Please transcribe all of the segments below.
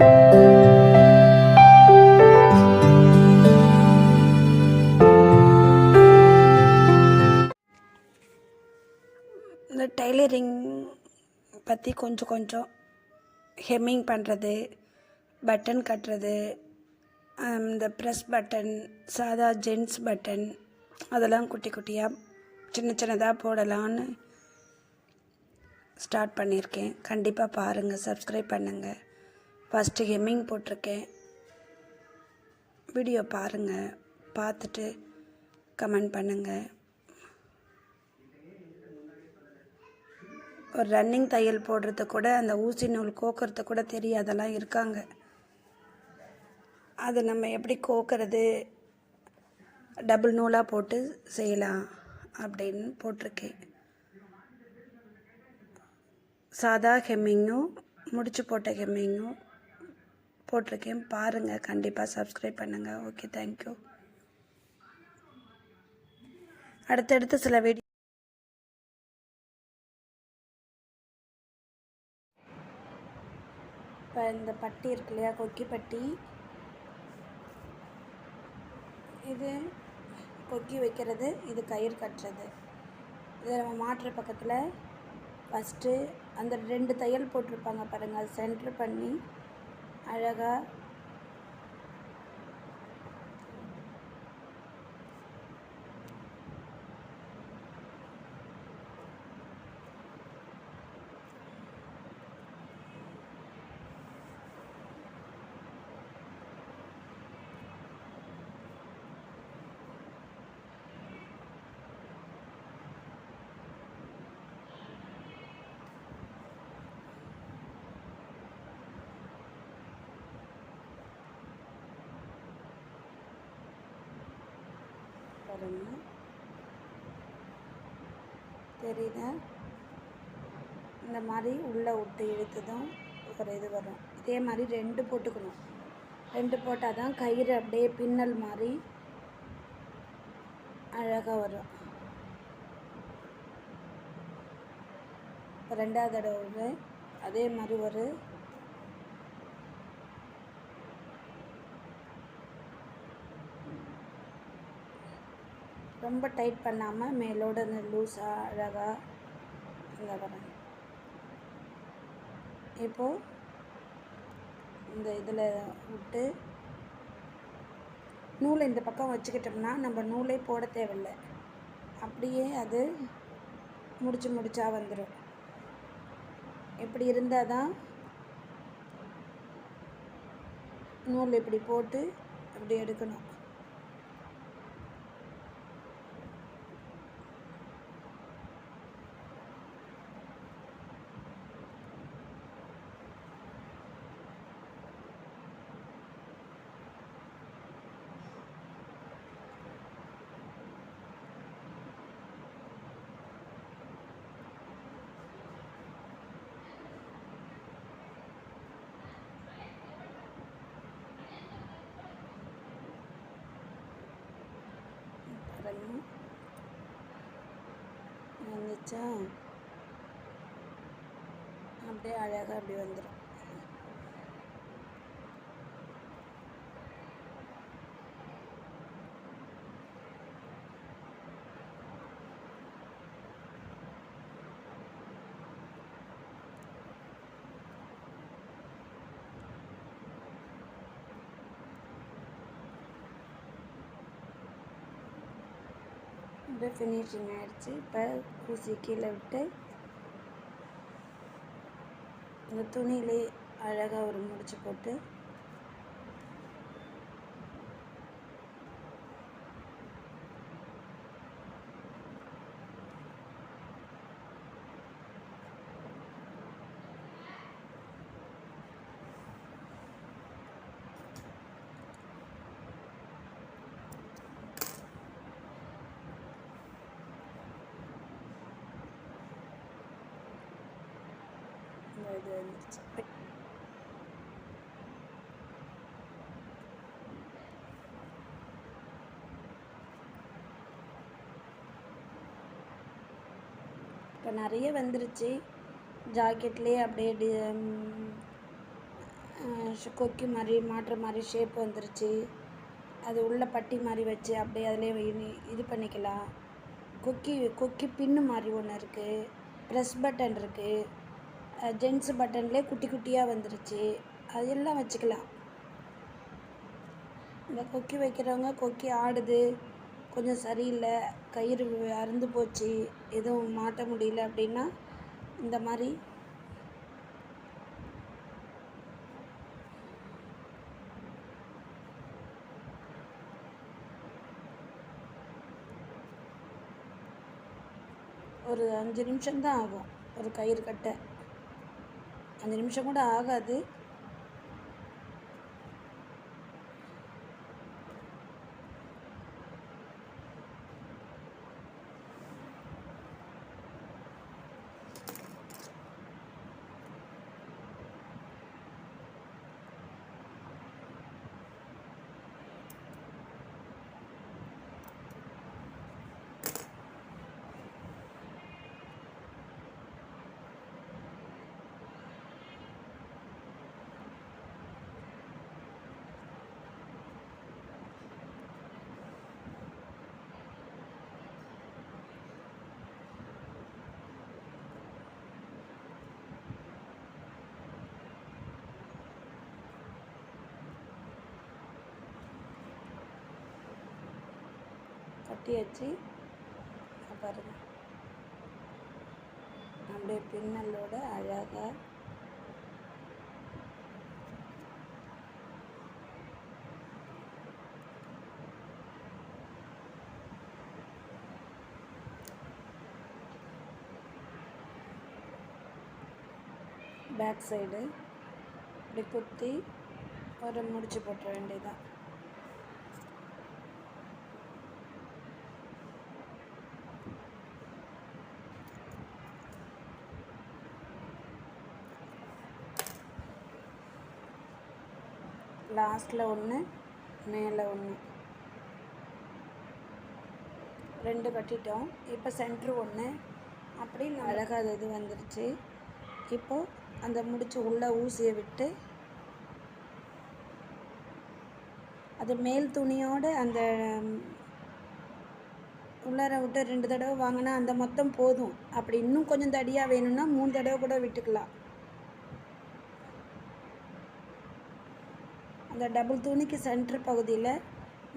இந்த டைலரிங் பற்றி கொஞ்சம் ஹெம்மிங் பண்ணுறது, பட்டன் கட்டுறது, இந்த ப்ரெஸ் பட்டன், சாதா ஜென்ஸ் பட்டன் அதெல்லாம் குட்டி குட்டியாக சின்னதாக போடலான்னு ஸ்டார்ட் பண்ணியிருக்கேன். கண்டிப்பாக பாருங்கள், சப்ஸ்கிரைப் பண்ணுங்கள். ஃபஸ்ட்டு ஹெம்மிங் போட்டிருக்கேன். வீடியோ பாருங்கள், பார்த்துட்டு கமெண்ட் பண்ணுங்கள். ஒரு ரன்னிங் தையல் போடுறது கூட அந்த ஊசி நூல் கோக்கிறது கூட தெரியாதெல்லாம் இருக்காங்க. அது நம்ம எப்படி கோக்கிறது, டபுள் நூலாக போட்டு செய்யலாம் அப்படின்னு போட்டிருக்கேன். சாதா ஹெம்மிங்கும் முடிச்சு போட்ட ஹெம்மிங்கும் போட்டிருக்கேன். பாருங்கள், கண்டிப்பாக சப்ஸ்கிரைப் பண்ணுங்கள். Okay, thank you. அடுத்தடுத்து சில வீடியோ இப்போ இந்த பட்டி இருக்கு இல்லையா, கொக்கி பட்டி, இது கொக்கி வைக்கிறது, இது கயிறு கட்டுறது. இதை நம்ம மாட்டுற பக்கத்தில் ஃபஸ்ட்டு அந்த 2 தையல் போட்டிருப்பாங்க பாருங்கள், அது சென்ட்ரு பண்ணி அழகாக பாருங்க, தெரியுதா? இந்த மாதிரி உள்ளே விட்டு இழுத்துதான் ஒரு இது வரும். இதே மாதிரி 2 போட்டுக்கணும். 2 போட்டால் தான் கயிறு அப்படியே பின்னல் மாதிரி அழகாக வரும். 2வது தடவை அதே மாதிரி ஒரு ரொம்ப டைட் பண்ணாமல் மேலோட அந்த லூஸாக அழகாக இந்த வரேன். இப்போது இந்த இதில் விட்டு நூலை இந்த பக்கம் வச்சுக்கிட்டோம்னா நம்ம நூலே போட தேவையில்லை, அப்படியே அது முடிச்சா வந்துடும். இப்படி இருந்தால் தான் நூல் இப்படி போட்டு அப்படி எடுக்கணும். வந்துச்சா, அப்படியே அழகாக அப்படி வந்துடும். அப்படியே ஃபினிஷிங் ஆகிடுச்சு. இப்போ ஊசி கீழே விட்டு இந்த துணியிலே அழகாக ஒரு முடிச்சு போட்டு இது வந்துச்சு. இப்போ நிறைய வந்துருச்சு. ஜாக்கெட்லேயே அப்படியே கொக்கி மாதிரி மாட்டுற மாதிரி ஷேப் வந்துருச்சு. அது உள்ள பட்டி மாதிரி வச்சு அப்படியே அதிலே இது பண்ணிக்கலாம். கொக்கி பின்னு மாதிரி ஒன்று இருக்குது. ப்ரெஸ் பட்டன் இருக்குது. ஜென்ஸு பட்டன்லேயே குட்டி குட்டியாக வந்துருச்சு. அது எல்லாம் வச்சுக்கலாம். இந்த கொக்கி வைக்கிறவங்க கொக்கி ஆடுது, கொஞ்சம் சரியில்லை, கயிறு அறுந்து போச்சு, எதுவும் மாட்ட முடியல அப்படின்னா இந்த மாதிரி ஒரு 5 நிமிஷம்தான் ஆகும் ஒரு கயிறு கட்ட. 5 நிமிஷம் கூட ஆகாது. கட்டியாச்சு. பாருங்கள், அப்படியே பின்னலோட அழகாக பேக் சைடு இப்படி குத்தி ஒரு முடிச்சு போட்டுற வேண்டியதான். லாஸ்ட்டில் ஒன்று, மேலே ஒன்று, 2 கட்டிட்டோம். இப்போ சென்ட்ரு ஒன்று, அப்படி அழகாக இது வந்துருச்சு. இப்போது அந்த முடிச்சு உள்ள ஊசியை விட்டு அது மேல் துணியோடு அந்த உள்ளார விட்டு 2 தடவை வாங்கினா அந்த மொத்தம் போதும். அப்படி இன்னும் கொஞ்சம் தடியாக வேணும்னா 3 தடவை கூட விட்டுக்கலாம். அந்த டபுள் துணிக்கு சென்ட்ரு பகுதியில்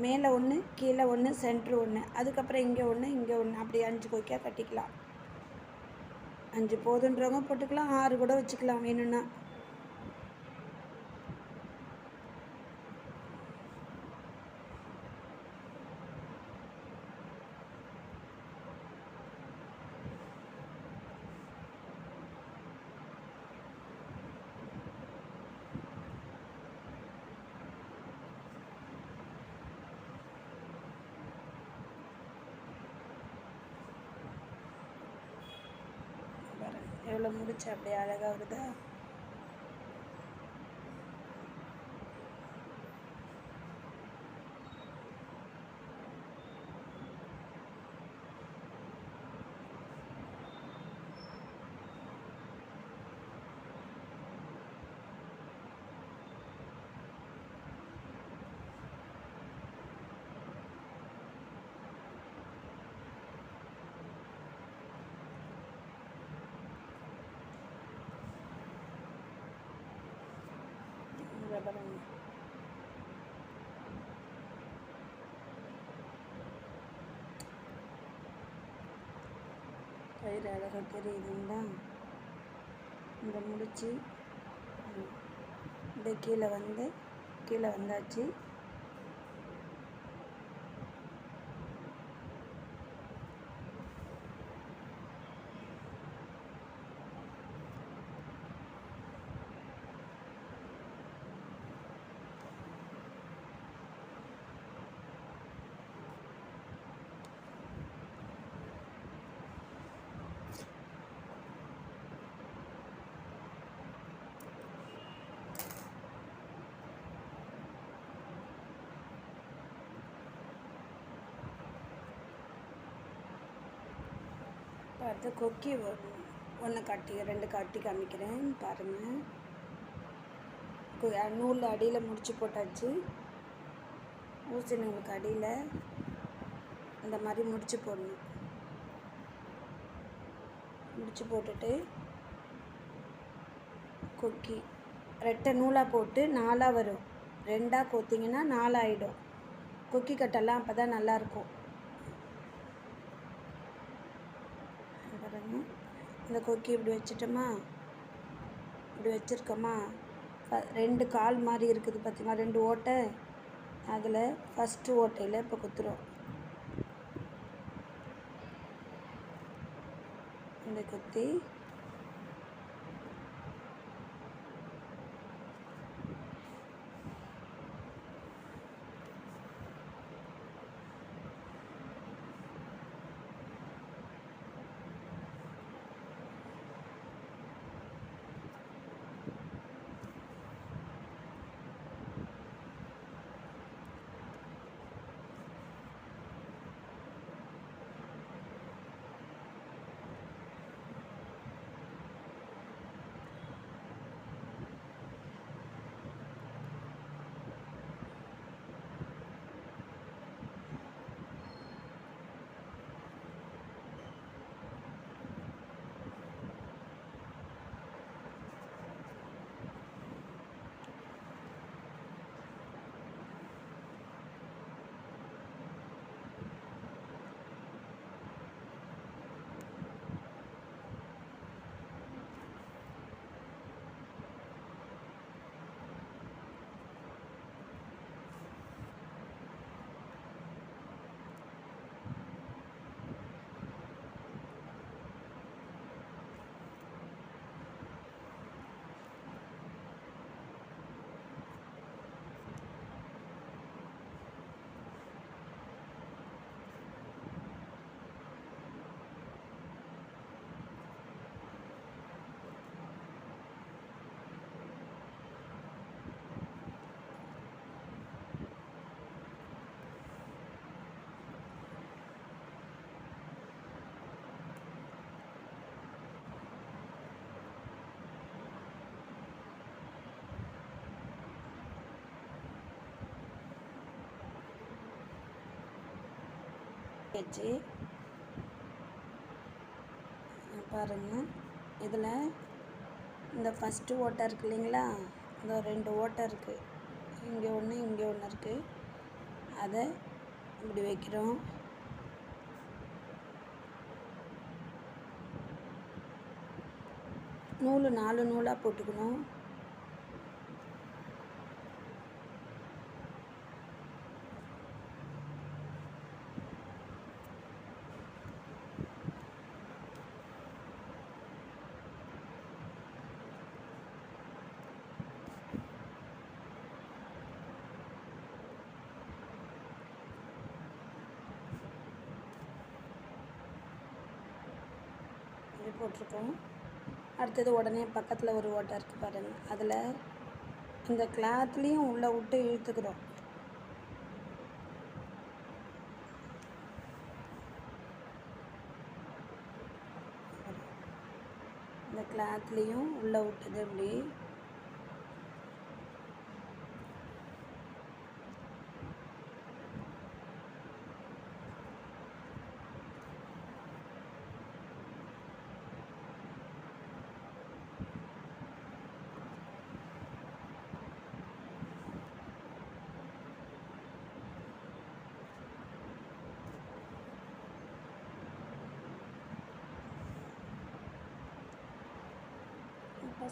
மேலே ஒன்று, கீழே ஒன்று, சென்ட்ரு ஒன்று, அதுக்கப்புறம் இங்கே ஒன்று, இங்கே ஒன்று, அப்படி 5 கொக்கியாக கட்டிக்கலாம். 5 போதுன்றவங்க போட்டுக்கலாம், 6 கூட வச்சுக்கலாம் வேணும்னா. எவ்வளோ முடிச்சு அப்படியே அழகாக வருதா? பாருங்க, கயிறு அழகாக தெரியுதுங்களா? இந்த முடிச்சு இந்த கீழே வந்தாச்சு. பார்த்து கொக்கி ஒன்று காட்டி 2 காட்டி காமிக்கிறேன் பாருங்கள். நூல் அடியில் முடிச்சு போட்டாச்சு. ஊசி நூலுக்கு அடியில் இந்த மாதிரி முடிச்சு போடணும். முடிச்சு போட்டுட்டு கொக்கி ரெட்டை நூலாக போட்டு 4ஆக வரும். 2ஆக கோத்திங்கன்னா 4 ஆகிடும். கொக்கி கட்டெல்லாம் அப்போ தான் நல்லாயிருக்கும். பாருங்க, இந்த கொக்கி இப்படி வச்சுட்டோமா, இப்படி வச்சுருக்கோமா, 2 கால் மாதிரி இருக்குது பார்த்திங்களா, 2 ஓட்டை. அதில் ஃபஸ்ட்டு ஓட்டையில் இப்போ குத்துறோம். இந்த குத்தி வச்சு பாருங்கள். இதில் இந்த ஃபஸ்ட்டு ஓட்டை இருக்குது இல்லைங்களா, இந்த 2 ஓட்டை இருக்குது. இங்கே ஒன்று, இங்கே ஒன்று இருக்குது. அதை இப்படி வைக்கிறோம். நூல் 4 நூலாக போட்டுக்கணும். போட்டிருக்கோம். அடுத்தது உடனே பக்கத்தில் ஒரு ஓட்டை இருக்குது பாருங்கள், அதில் இந்த கிளாத்லேயும் உள்ளே விட்டு இழுத்துக்கிறோம். இந்த கிளாத்லேயும் உள்ளே விட்டுது அப்படி.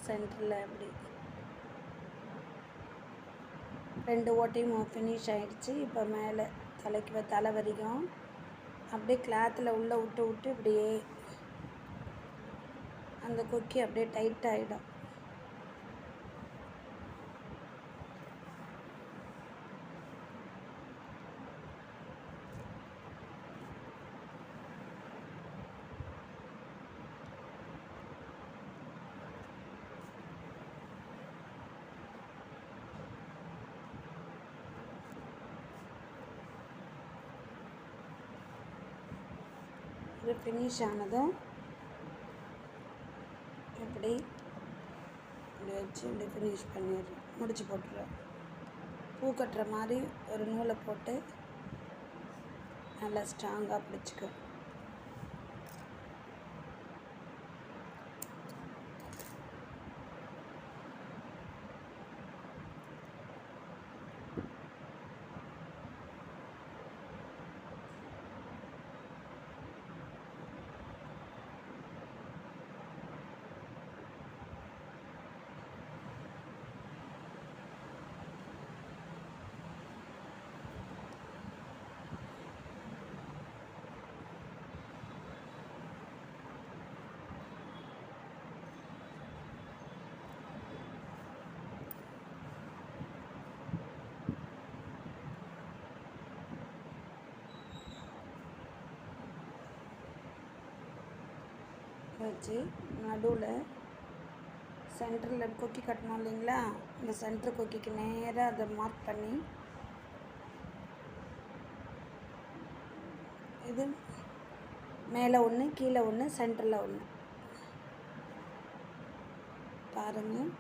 சென்டரில் அப்படி 2 ஓட்டையும் ஃபினிஷ் ஆகிடுச்சு. இப்போ மேலே தலை வரைக்கும் அப்படியே கிளாத்தில் உள்ளே விட்டு இப்படியே அந்த கொக்கி அப்படியே டைட் ஆகிடும். இது ஃபினிஷ் ஆனதும் இப்படி வச்சு வச்சு இப்படி ஃபினிஷ் பண்ணிடுறேன், முடிச்சு போட்டுடுறேன். பூ கட்டுற மாதிரி ஒரு நூலை போட்டு நல்லா ஸ்ட்ராங்காக பிடிச்சிக்க. வச்சு நடுவில் சென்டரில் கொக்கி கட்டணும் இல்லைங்களா, இந்த சென்டர் கொக்கிக்கு நேராக அதை மார்க் பண்ணி இது மேலே ஒன்று கீழே ஒன்று சென்டரில் ஒன்று பாருங்கள்.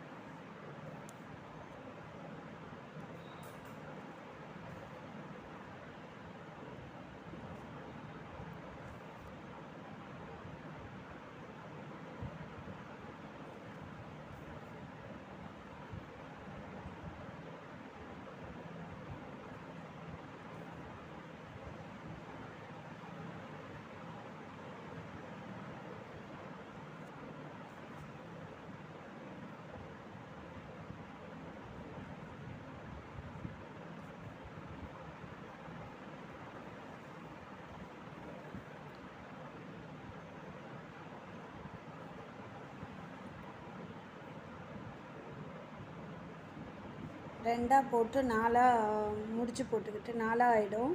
ரெண்டாக போட்டு நாலாக முடிச்சு போட்டுக்கிட்டு நாலாக ஆகிடும்.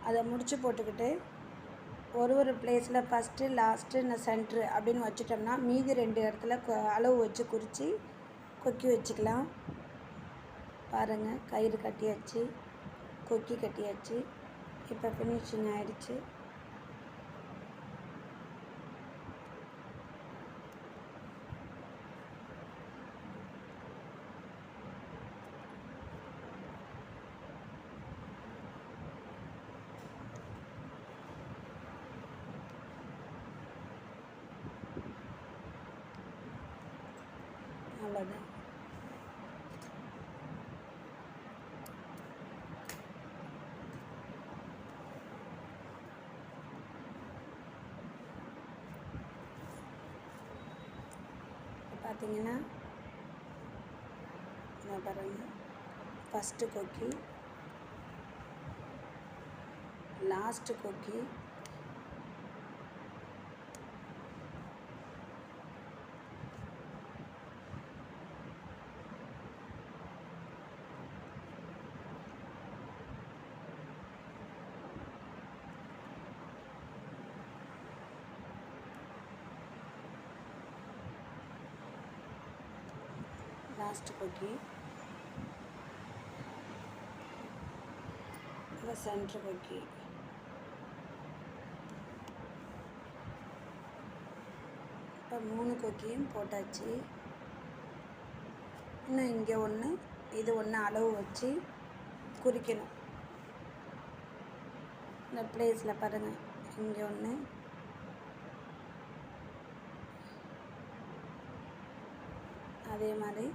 அதை முடிச்சு போட்டுக்கிட்டு ஒரு பிளேஸில் ஃபஸ்ட்டு லாஸ்ட்டு இந்த சென்ட்ரு அப்படின்னு வச்சுட்டோம்னா மீதி 2 இடத்துல அளவு வச்சு குறித்து கொக்கி வச்சுக்கலாம். பாருங்கள், கயிறு கட்டியாச்சு, கொக்கி கட்டியாச்சு. இப்போ ஃபினிஷிங் ஆகிடுச்சு. அவ்வளோதான். பார்த்தீங்கன்னா நான் பாருங்கள், ஃபஸ்ட்டு கொக்கி, லாஸ்ட்டு கொக்கி, லாஸ்ட் கொக்கி, இப்போ சென்ட்ரு கொக்கி. இப்போ 3 கொக்கியும் போட்டாச்சு. இன்னும் இங்கே ஒன்று, இது ஒன்று அளவு வச்சு குறிக்கணும். இந்த பிளேஸில் பாருங்கள், இங்கே ஒன்று, அதே மாதிரி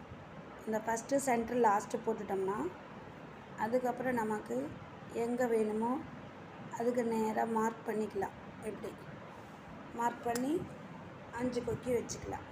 இந்த ஃபஸ்ட்டு சென்டர் லாஸ்ட்டு போட்டுட்டோம்னா அதுக்கப்புறம் நமக்கு எங்கே வேணுமோ அதுக்கு நேராக மார்க் பண்ணிக்கலாம். இப்படி மார்க் பண்ணி 5 கொக்கி வச்சுக்கலாம்.